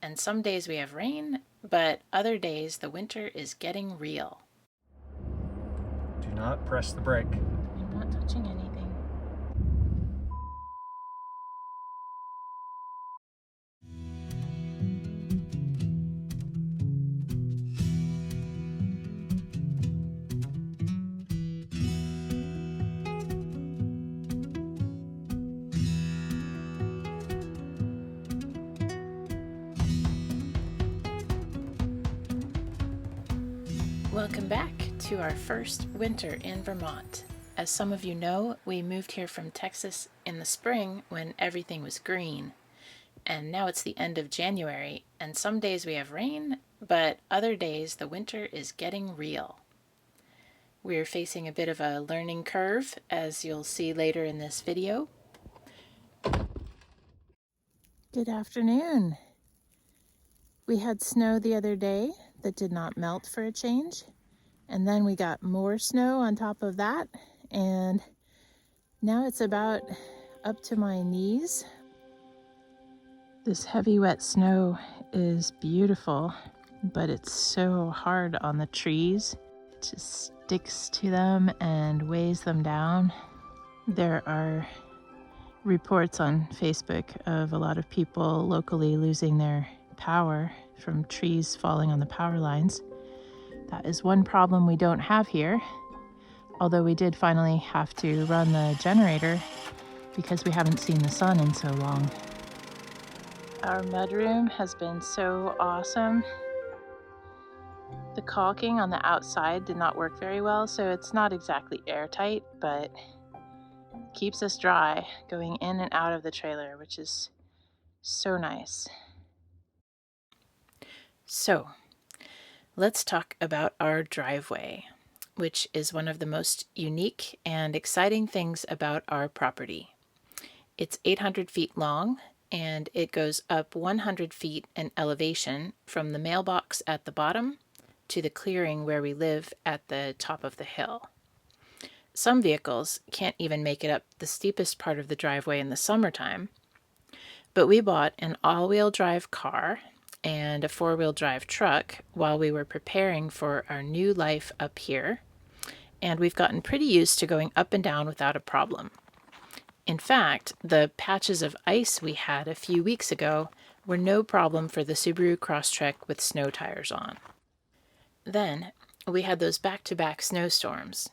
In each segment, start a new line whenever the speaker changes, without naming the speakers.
and some days we have rain, but other days the winter is getting real.
Do not press the brake.
I'm not touching anything. Welcome back to our first winter in Vermont. As some of you know, we moved here from Texas in the spring when everything was green. And now it's the end of January, and some days we have rain, but other days the winter is getting real. We're facing a bit of a learning curve, as you'll see later in this video. Good afternoon. We had snow the other day that did not melt for a change. And then we got more snow on top of that. And now it's about up to my knees. This heavy wet snow is beautiful, but it's so hard on the trees. It just sticks to them and weighs them down. There are reports on Facebook of a lot of people locally losing their power from trees falling on the power lines. That is one problem we don't have here, although we did finally have to run the generator because we haven't seen the sun in so long. Our mudroom has been so awesome. The caulking on the outside did not work very well, so it's not exactly airtight, but keeps us dry going in and out of the trailer, which is so nice. So, let's talk about our driveway, which is one of the most unique and exciting things about our property. It's 800 feet long, and it goes up 100 feet in elevation from the mailbox at the bottom to the clearing where we live at the top of the hill. Some vehicles can't even make it up the steepest part of the driveway in the summertime, but we bought an all-wheel drive car and a four-wheel drive truck while we were preparing for our new life up here, and we've gotten pretty used to going up and down without a problem. In fact, the patches of ice we had a few weeks ago were no problem for the Subaru Crosstrek with snow tires on. Then we had those back-to-back snowstorms,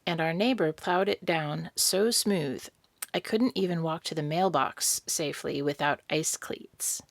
and our neighbor plowed it down so smooth I couldn't even walk to the mailbox safely without ice cleats.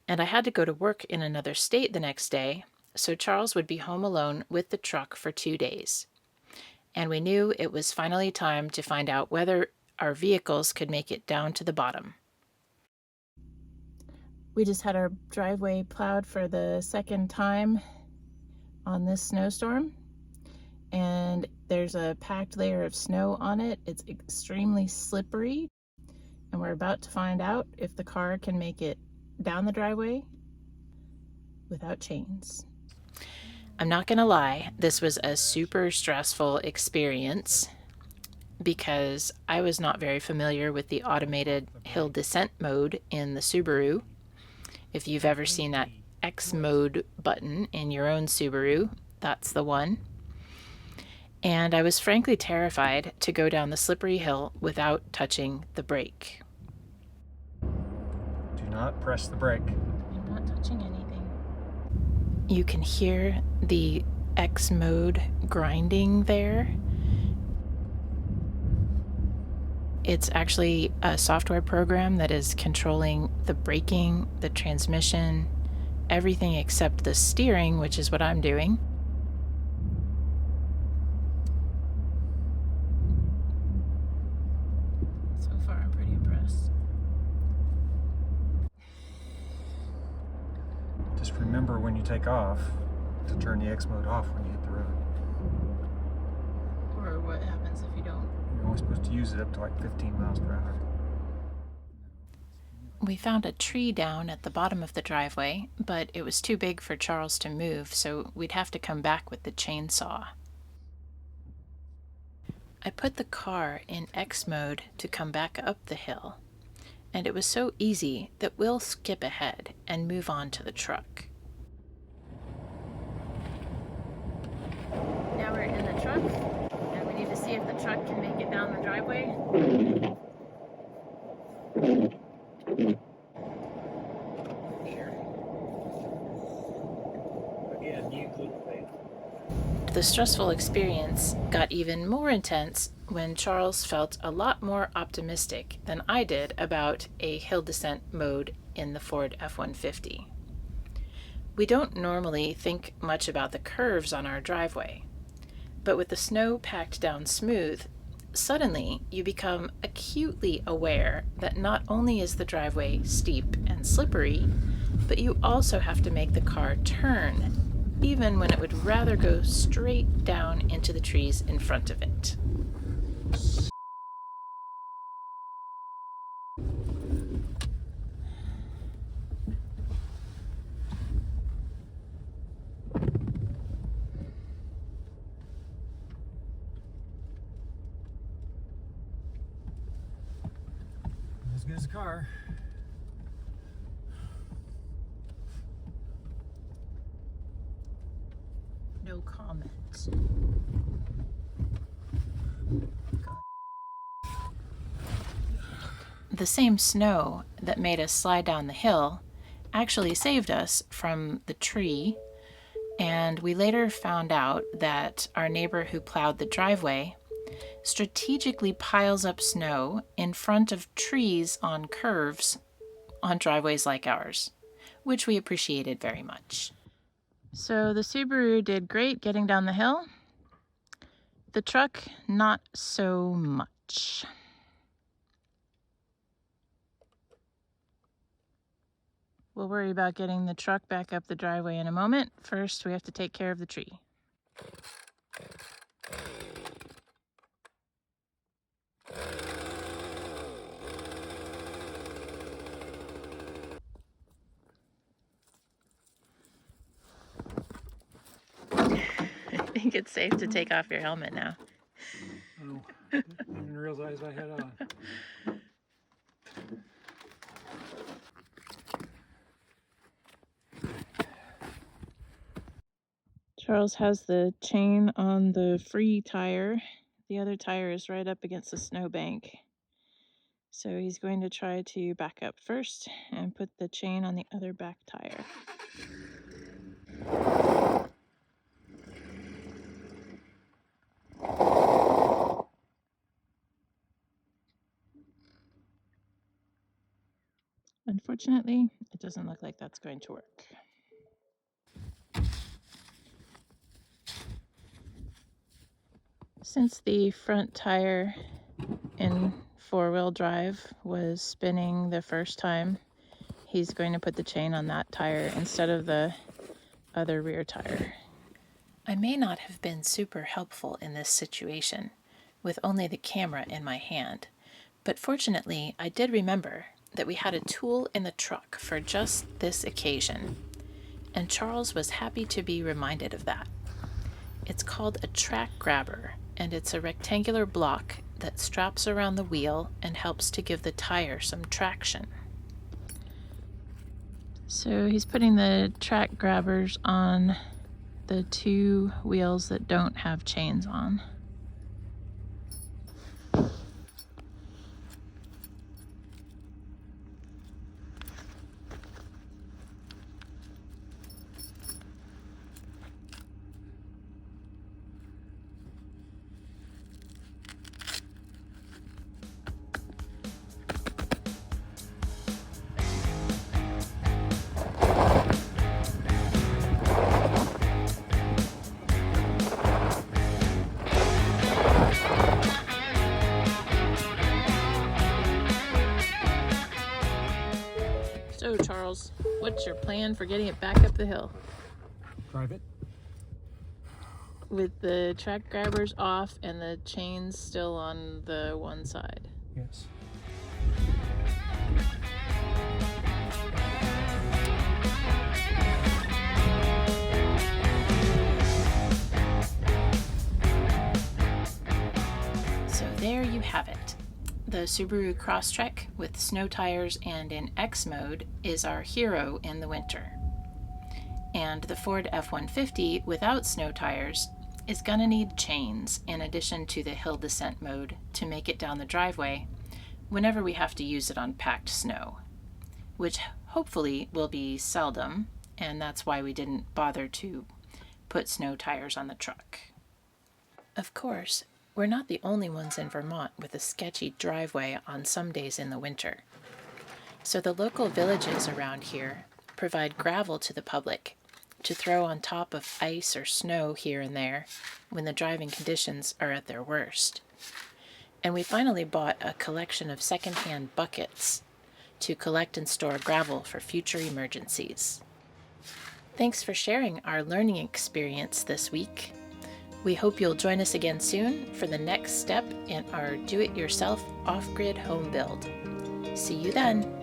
And I had to go to work in another state the next day, so Charles would be home alone with the truck for 2 days. And we knew it was finally time to find out whether our vehicles could make it down to the bottom. We just had our driveway plowed for the second time on this snowstorm, and there's a packed layer of snow on it. It's extremely slippery, and we're about to find out if the car can make it down the driveway without chains. I'm not gonna lie, this was a super stressful experience because I was not very familiar with the automated hill descent mode in the Subaru. If you've ever seen that X-Mode button in your own Subaru, that's the one. And I was frankly terrified to go down the slippery hill without touching the brake.
Do not press the brake.
I'm not touching anything. You can hear the X-Mode grinding there. It's actually a software program that is controlling the braking, the transmission, everything except the steering, which is what I'm doing. So far, I'm pretty impressed.
Just remember when you take off to turn the X-Mode off when you hit the road.
Or what happens if you don't?
You're only supposed to use it up to like 15 miles per hour.
We found a tree down at the bottom of the driveway, but it was too big for Charles to move, so we'd have to come back with the chainsaw. I put the car in X mode to come back up the hill, and it was so easy that we'll skip ahead and move on to the truck. Now we're in the truck, and we need to see if the truck can make it down the driveway. The stressful experience got even more intense when Charles felt a lot more optimistic than I did about a hill descent mode in the Ford F-150. We don't normally think much about the curves on our driveway, but with the snow packed down smooth, suddenly you become acutely aware that not only is the driveway steep and slippery, but you also have to make the car turn, even when it would rather go straight down into the trees in front of it.
As good as a car.
No comments. The same snow that made us slide down the hill actually saved us from the tree, and we later found out that our neighbor who plowed the driveway strategically piles up snow in front of trees on curves on driveways like ours, which we appreciated very much. So the Subaru did great getting down the hill. The truck, not so much. We'll worry about getting the truck back up the driveway in a moment. First, we have to take care of the tree. I think it's safe to take off your helmet now.
Oh, I didn't realize I had on.
Charles has the chain on the free tire. The other tire is right up against the snowbank. So he's going to try to back up first and put the chain on the other back tire. Unfortunately, it doesn't look like that's going to work. Since the front tire in four-wheel drive was spinning the first time, he's going to put the chain on that tire instead of the other rear tire. I may not have been super helpful in this situation, with only the camera in my hand, but fortunately I did remember that we had a tool in the truck for just this occasion, and Charles was happy to be reminded of that. It's called a Trac-Grabber, and it's a rectangular block that straps around the wheel and helps to give the tire some traction. So he's putting the Trac-Grabbers on the two wheels that don't have chains on. So, Charles, what's your plan for getting it back up the hill?
Drive it.
With the Trac-Grabbers off and the chains still on the one side.
Yes.
So there you have it. The Subaru Crosstrek with snow tires and in X-Mode is our hero in the winter. And the Ford F-150 without snow tires is gonna need chains in addition to the hill descent mode to make it down the driveway whenever we have to use it on packed snow, which hopefully will be seldom, and that's why we didn't bother to put snow tires on the truck. Of course, we're not the only ones in Vermont with a sketchy driveway on some days in the winter. So the local villages around here provide gravel to the public to throw on top of ice or snow here and there when the driving conditions are at their worst. And we finally bought a collection of secondhand buckets to collect and store gravel for future emergencies. Thanks for sharing our learning experience this week. We hope you'll join us again soon for the next step in our do-it-yourself off-grid home build. See you then!